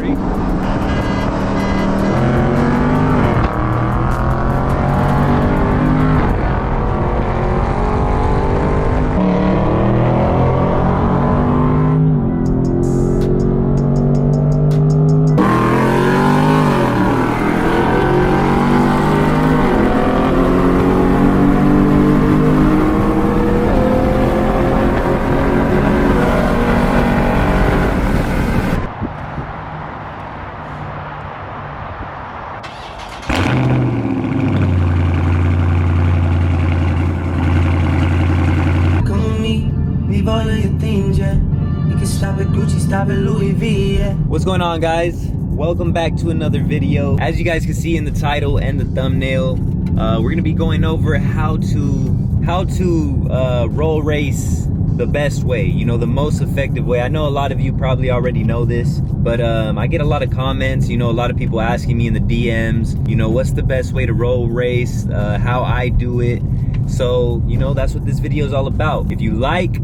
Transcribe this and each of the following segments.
brake. What's going on, guys? Welcome back to another video. As you guys can see in the title and the thumbnail, we're gonna be going over how to roll race the best way, you know, the most effective way. I know a lot of you probably already know this, but I get a lot of comments, you know, a lot of people asking me in the DMs, you know, what's the best way to roll race, how I do it. So, you know, that's what this video is all about. If you like,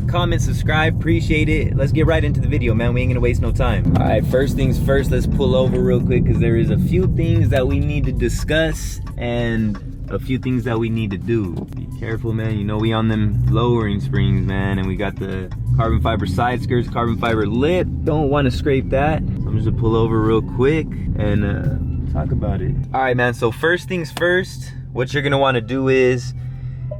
comment, subscribe, appreciate it. Let's get right into the video, man. We ain't gonna waste no time. All right, first things first, let's pull over real quick because there is a few things that we need to discuss and a few things that we need to do. Be careful, man. You know, we on them lowering springs, man, and we got the carbon fiber side skirts, carbon fiber lip. Don't want to scrape that. So I'm just gonna pull over real quick and talk about it. All right, man, so first things first, what you're gonna want to do is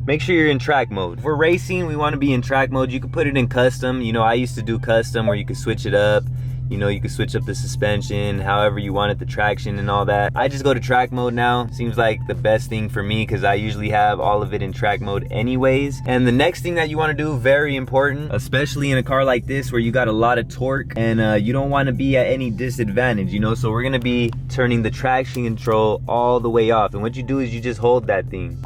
make sure you're in track mode. If we're racing, we want to be in track mode. You can put it in custom. You know, I used to do custom where you could switch it up. You know, you could switch up the suspension, however you want it, the traction and all that. I just go to track mode now. Seems like the best thing for me because I usually have all of it in track mode anyways. And the next thing that you want to do, very important, especially in a car like this where you got a lot of torque and you don't want to be at any disadvantage, you know? So we're going to be turning the traction control all the way off. And what you do is you just hold that thing.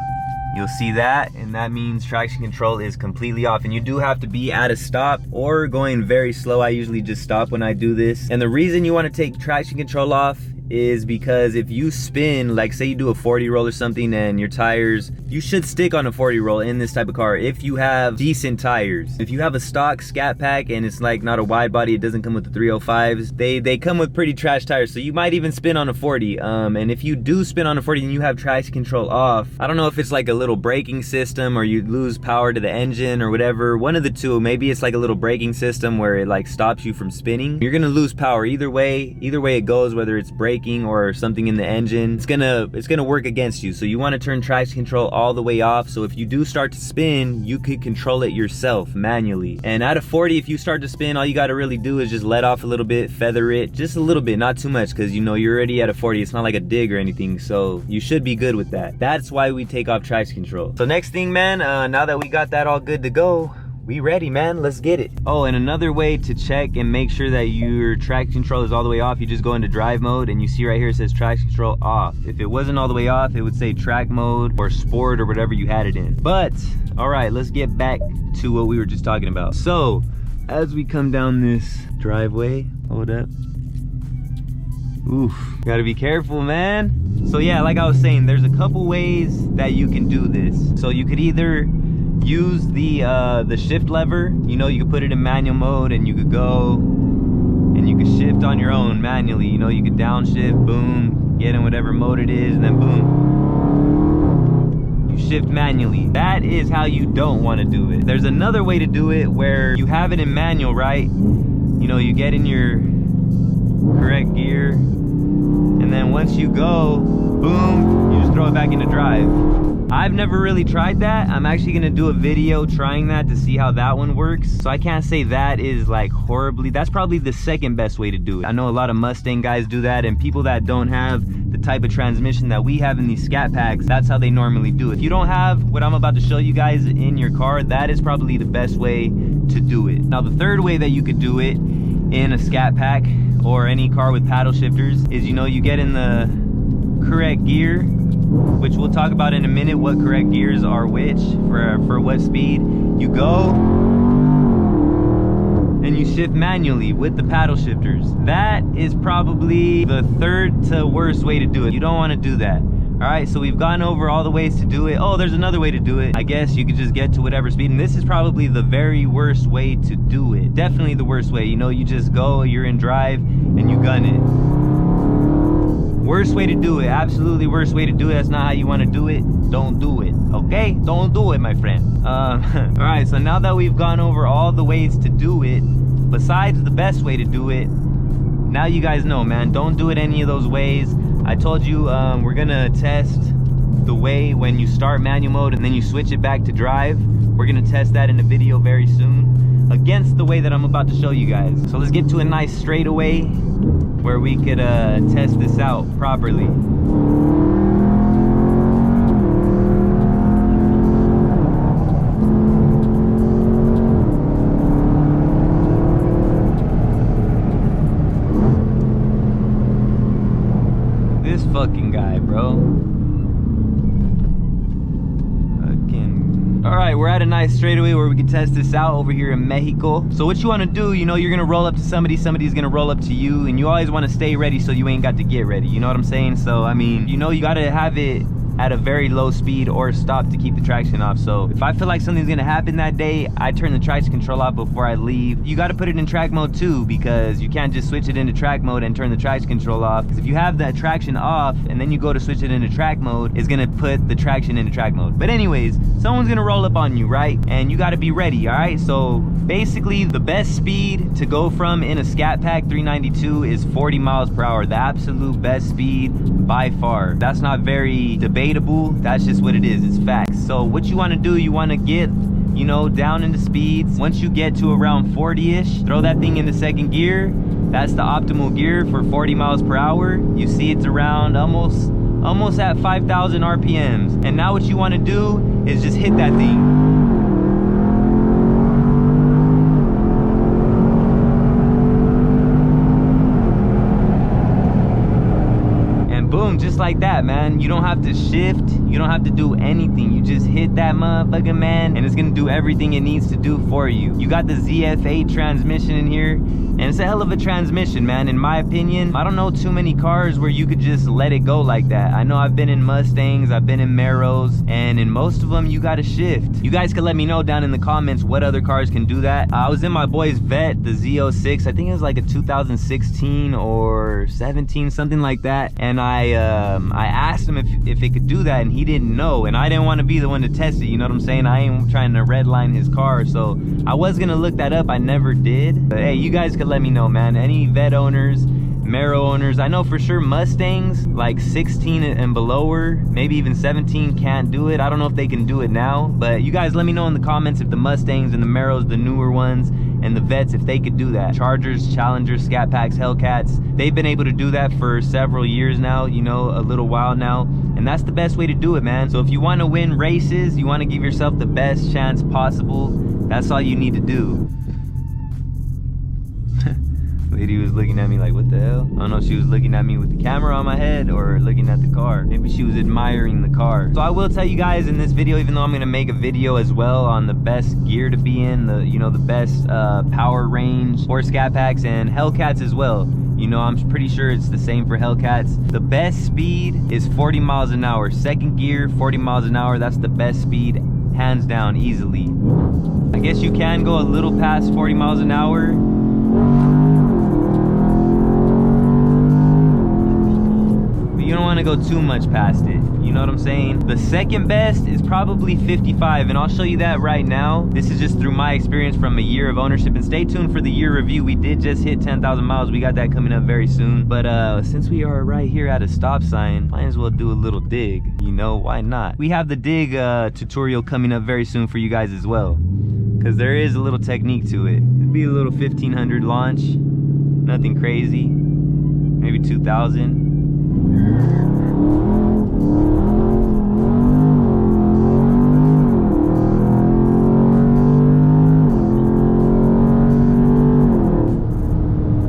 You'll see that, and that means traction control is completely off. And you do have to be at a stop or going very slow. I usually just stop when I do this. And the reason you want to take traction control off is because if you spin, like say you do a 40 roll or something and your tires, you should stick on a 40 roll in this type of car if you have decent tires. If you have a stock Scat Pack and it's like not a wide body, it doesn't come with the 305s, they come with pretty trash tires, so you might even spin on a 40. And if you do spin on a 40 and you have traction control off, I don't know if it's like a little braking system or you lose power to the engine or whatever, one of the two. Maybe it's like a little braking system where it like stops you from spinning. You're gonna lose power either way it goes, whether it's braking or something in the engine, it's gonna work against you. So you want to turn traction control all the way off, so if you do start to spin, you could control it yourself manually. And at a 40, if you start to spin, all you got to really do is just let off a little bit, feather it just a little bit, not too much, because you know you're already at a 40. It's not like a dig or anything, so you should be good with that. That's why we take off traction control. So next thing, man, now that we got that all good to go, we ready, man. Let's get it. Oh, and another way to check and make sure that your traction control is all the way off, you just go into drive mode and you see right here it says traction control off. If it wasn't all the way off, it would say track mode or sport or whatever you had it in. But all right, let's get back to what we were just talking about. So as we come down this driveway, hold up. Oof, gotta be careful, man. So yeah, like I was saying, there's a couple ways that you can do this. So you could either use the shift lever. You know, you could put it in manual mode and you could go and you could shift on your own manually. You know, you could downshift, boom, get in whatever mode it is, and then boom, you shift manually. That is how you don't want to do it. There's another way to do it where you have it in manual, right? You know, you get in your correct gear and then once you go, boom, you just throw it back into drive. I've never really tried that. I'm actually gonna do a video trying that to see how that one works. So I can't say that is like horribly, that's probably the second best way to do it. I know a lot of Mustang guys do that, and people that don't have the type of transmission that we have in these Scat Packs, that's how they normally do it. If you don't have what I'm about to show you guys in your car, that is probably the best way to do it. Now the third way that you could do it in a Scat Pack or any car with paddle shifters is, you know, you get in the correct gear, which we'll talk about in a minute, what correct gears are which for what speed. You go and you shift manually with the paddle shifters. That is probably the third to worst way to do it. You don't want to do that. All right, so we've gone over all the ways to do it. Oh, there's another way to do it. I guess you could just get to whatever speed, and this is probably the very worst way to do it. Definitely the worst way. You know, you just go, you're in drive, and you gun it. Worst way to do it, absolutely worst way to do it. That's not how you want to do it. Don't do it, okay? Don't do it, my friend. All right, so now that we've gone over all the ways to do it, besides the best way to do it, now you guys know, man. Don't do it any of those ways. I told you we're gonna test the way when you start manual mode and then you switch it back to drive. We're gonna test that in a video very soon against the way that I'm about to show you guys. So let's get to a nice straightaway where we could test this out properly. This fucking guy, bro. All right, we're at a nice straightaway where we can test this out over here in Mexico. So what you want to do, you know, you're gonna roll up to somebody, somebody's gonna roll up to you, and you always want to stay ready so you ain't got to get ready. You know what I'm saying? So I mean, you know, you gotta have it at a very low speed or stop to keep the traction off. So if I feel like something's gonna happen that day, I turn the traction control off before I leave. You got to put it in track mode too, because you can't just switch it into track mode and turn the traction control off, because if you have that traction off and then you go to switch it into track mode, it's gonna put the traction into track mode. But anyways, someone's gonna roll up on you, right? And you got to be ready. All right, so basically the best speed to go from in a SCATPACK 392 is 40 miles per hour. The absolute best speed by far. That's not very debatable. That's just what it is. It's facts. So what you want to do, you want to get, you know, down into speeds. Once you get to around 40-ish, throw that thing into second gear. That's the optimal gear for 40 miles per hour. You see it's around almost at 5,000 RPMs. And now what you want to do is just hit that thing. Boom, just like that, man. You don't have to shift, you don't have to do anything. You just hit that motherfucking, man, and it's gonna do everything it needs to do for you. You got the ZF8 transmission in here, and it's a hell of a transmission, man, in my opinion. I don't know too many cars where you could just let it go like that. I know I've been in Mustangs, I've been in Maros, and in most of them you gotta shift. You guys can let me know down in the comments what other cars can do that. I was in my boy's Vet, the Z06. I think it was like a 2016 or 17, something like that, and I asked him if it could do that, and he didn't know, and I didn't want to be the one to test it. You know what I'm saying? I ain't trying to redline his car, so I was gonna look that up. I never did. But hey, you guys could let me know, man. Any Vet owners, Mero owners, I know for sure Mustangs like 16 and below, maybe even 17, can't do it. I don't know if they can do it now, but you guys let me know in the comments if the Mustangs and the Meros, the newer ones, and the Vets, if they could do that. Chargers, Challengers, SCATPACKs, Hellcats, they've been able to do that for several years now, you know, a little while now, and that's the best way to do it, man. So if you want to win races, you want to give yourself the best chance possible, that's all you need to do. Lady was looking at me like, what the hell? I don't know if she was looking at me with the camera on my head or looking at the car. Maybe she was admiring the car. So I will tell you guys in this video, even though I'm gonna make a video as well on the best gear to be in, the, you know, the best power range for SCATPACKs and Hellcats as well. You know, I'm pretty sure it's the same for Hellcats. The best speed is 40 miles an hour. Second gear, 40 miles an hour. That's the best speed, hands down, easily. I guess you can go a little past 40 miles an hour. You don't want to go too much past it, you know what I'm saying? The second best is probably 55, and I'll show you that right now. This is just through my experience from a year of ownership, and stay tuned for the year review. We did just hit 10,000 miles. We got that coming up very soon. But since we are right here at a stop sign, might as well do a little dig, you know, why not? We have the dig tutorial coming up very soon for you guys as well, because there is a little technique to it. It'd be a little 1500 launch, nothing crazy, maybe 2000.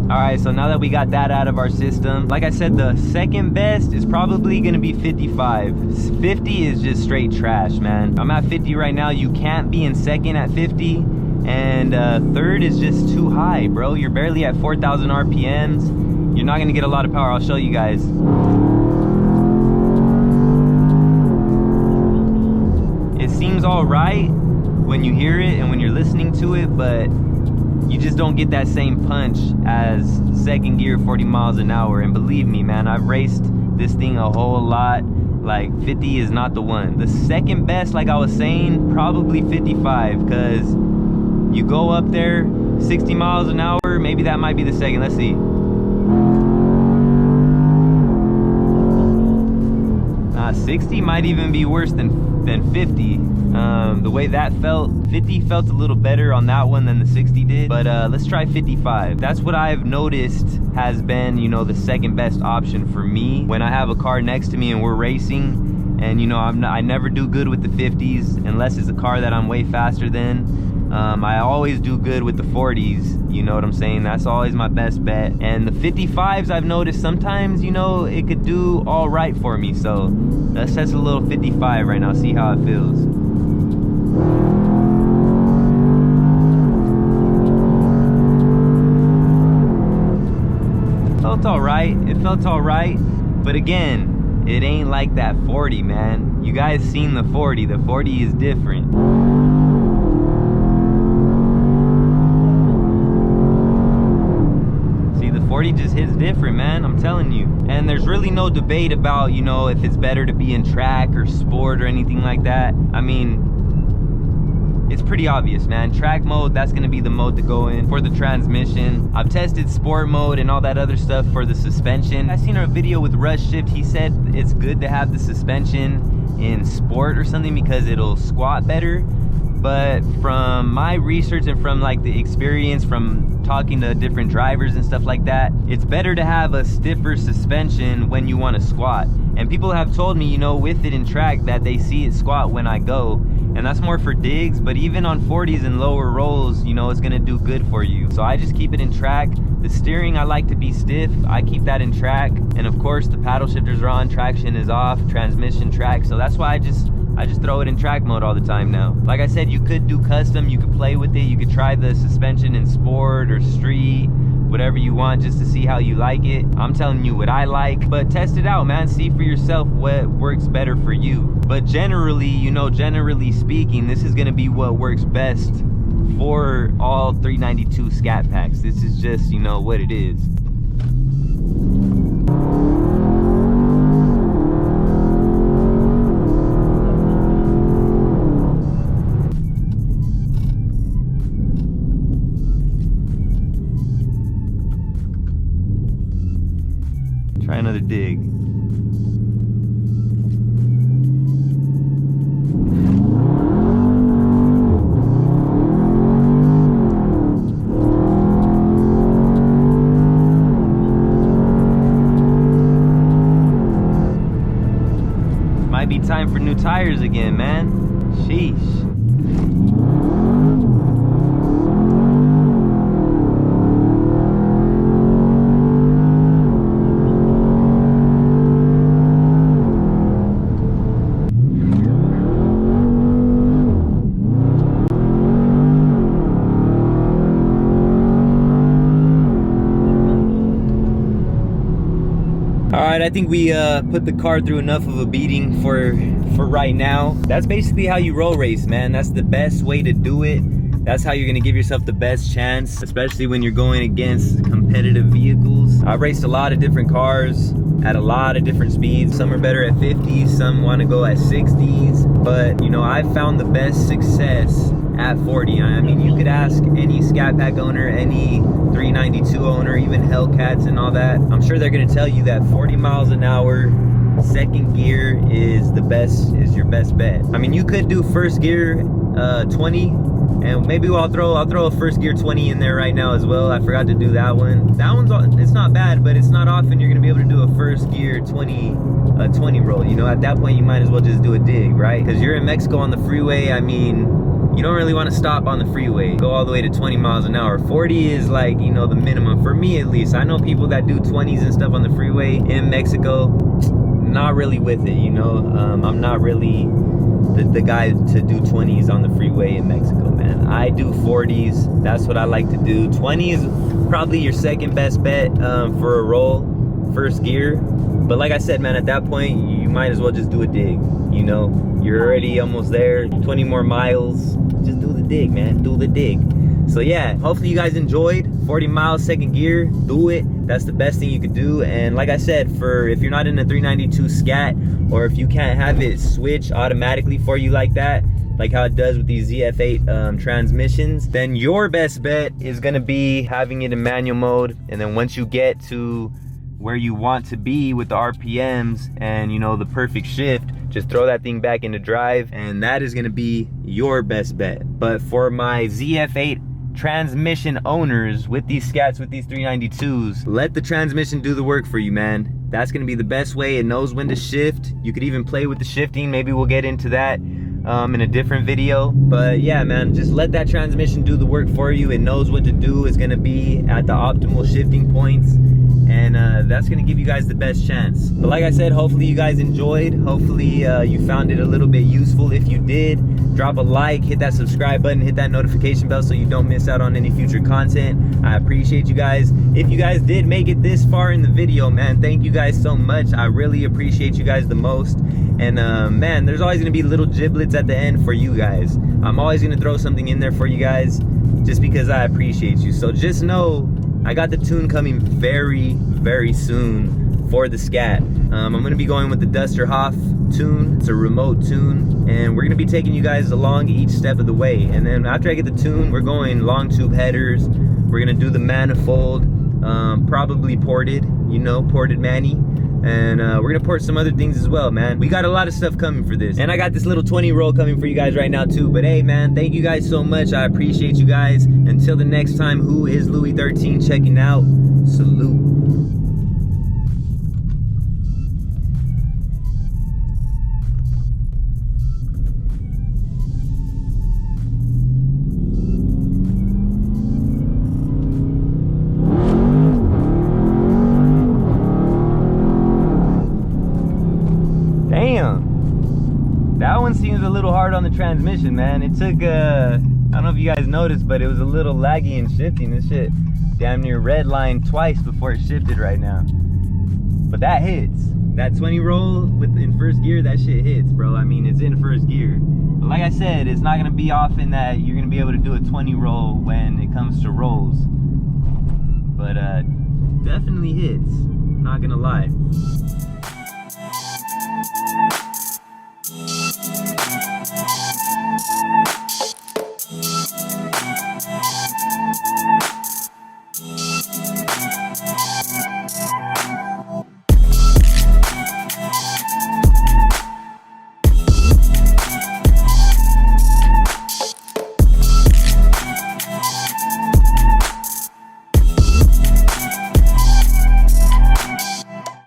Alright, so now that we got that out of our system, like I said, the second best is probably gonna be 55. 50 is just straight trash, man. I'm at 50 right now. You can't be in second at 50, and third is just too high, bro. You're barely at 4,000 RPMs. You're not gonna get a lot of power. I'll show you guys. it seems all right when you hear it and when you're listening to it, but you just don't get that same punch as second gear 40 miles an hour. And believe me, man, I've raced this thing a whole lot. Like 50 is not the one. The second best, like I was saying, probably 55, because you go up there 60 miles an hour, maybe that might be the second. Let's see. 60 might even be worse than 50. The way that felt, 50 felt a little better on that one than the 60 did, but let's try 55. That's what I've noticed has been, you know, the second best option for me when I have a car next to me and we're racing. And you know, I never do good with the 50s unless it's a car that I'm way faster than. I always do good with the 40s, you know what I'm saying? That's always my best bet. And the 55s, I've noticed sometimes, you know, it could do all right for me. So let's test a little 55 right now, see how it feels. Felt all right, it felt all right, but again, it ain't like that 40, man. You guys seen the 40 is different. See, the 40 just hits different, man, I'm telling you. And there's really no debate about, you know, if it's better to be in track or sport or anything like that. I mean, it's pretty obvious, man. Track mode, that's gonna be the mode to go in for the transmission. I've tested sport mode and all that other stuff for the suspension. I seen a video with Rush Shift. He said it's good to have the suspension in sport or something because it'll squat better. But from my research and from like the experience from talking to different drivers and stuff like that, it's better to have a stiffer suspension when you want to squat. And people have told me, you know, with it in track that they see it squat when I go. And that's more for digs, but even on 40s and lower rolls, you know, it's gonna do good for you. So I just keep it in track. The steering, I like to be stiff. I keep that in track. And of course, the paddle shifters are on, traction is off, transmission track. So that's why I just throw it in track mode all the time now. Like I said, you could do custom, you could play with it, you could try the suspension in sport or street, whatever you want, just to see how you like it. I'm telling you what I like, but test it out, man. See for yourself what works better for you. But generally, you know, generally speaking, this is gonna be what works best for all 392 Scat Packs. This is just, you know, what it is. Try another dig. Might be time for new tires again, man. Sheesh. Alright, I think we put the car through enough of a beating for right now. That's basically how you roll race, man. That's the best way to do it. That's how you're gonna give yourself the best chance, especially when you're going against competitive vehicles. I've raced a lot of different cars at a lot of different speeds. Some are better at 50s, some want to go at 60s. But, you know, I've found the best success at 40. I mean, you could ask any Scat Pack owner, any 392 owner, even Hellcats and all that. I'm sure they're gonna tell you that 40 miles an hour, second gear is your best bet. I mean, you could do first gear 20, and maybe I'll throw a first gear 20 in there right now as well. I forgot to do that one. That one's, it's not bad, but it's not often you're gonna be able to do a first gear 20 roll. You know, at that point you might as well just do a dig, right? Because you're in Mexico on the freeway. I mean, you don't really want to stop on the freeway, go all the way to 20 miles an hour. 40 is like, you know, the minimum for me at least. I know people that do 20s and stuff on the freeway in Mexico. Not really with it, you know. I'm not really the guy to do 20s on the freeway in Mexico, man. I do 40s. That's what I like to do. 20 is probably your second best bet for a roll, first gear. But like I said, man, at that point, you might as well just do a dig. You know, you're already almost there, 20 more miles. Just do the dig, man, do the dig. So yeah, hopefully you guys enjoyed. 40 miles, second gear, do it. That's the best thing you could do. And like I said, if you're not in a 392 Scat, or if you can't have it switch automatically for you like that, like how it does with these ZF8 transmissions, then your best bet is gonna be having it in manual mode. And then once you get to where you want to be with the RPMs and, you know, the perfect shift, just throw that thing back into drive, and that is gonna be your best bet. But for my ZF8 transmission owners with these Scats, with these 392s, let the transmission do the work for you, man. That's gonna be the best way. It knows when to shift. You could even play with the shifting. Maybe we'll get into that in a different video. But yeah, man, just let that transmission do the work for you. It knows what to do. It's gonna be at the optimal shifting points, and that's gonna give you guys the best chance. But like I said, hopefully you guys enjoyed. Hopefully you found it a little bit useful. If you did, drop a like, hit that subscribe button, hit that notification bell so you don't miss out on any future content. I appreciate you guys. If you guys did make it this far in the video, man, thank you guys so much. I really appreciate you guys the most. And man, there's always gonna be little giblets at the end for you guys. I'm always gonna throw something in there for you guys just because I appreciate you. So just know I got the tune coming very, very soon for the Scat. I'm gonna be going with the Duster Hoff tune. It's a remote tune, and we're gonna be taking you guys along each step of the way. And then after I get the tune, we're going long tube headers. We're gonna do the manifold, probably ported, you know, ported Manny. And we're gonna port some other things as well, man. We got a lot of stuff coming for this. And I got this little 20 roll coming for you guys right now too. But hey, man, thank you guys so much. I appreciate you guys. Until the next time, who is LouieXIII checking out? Salute. Damn, that one seems a little hard on the transmission, man. It took I don't know if you guys noticed, but it was a little laggy in shifting. This shit damn near redlined twice before it shifted right now. But that hits. That 20 roll in first gear, that shit hits, bro. I mean, it's in first gear. But like I said, it's not gonna be often that you're gonna be able to do a 20 roll when it comes to rolls. But definitely hits, not gonna lie.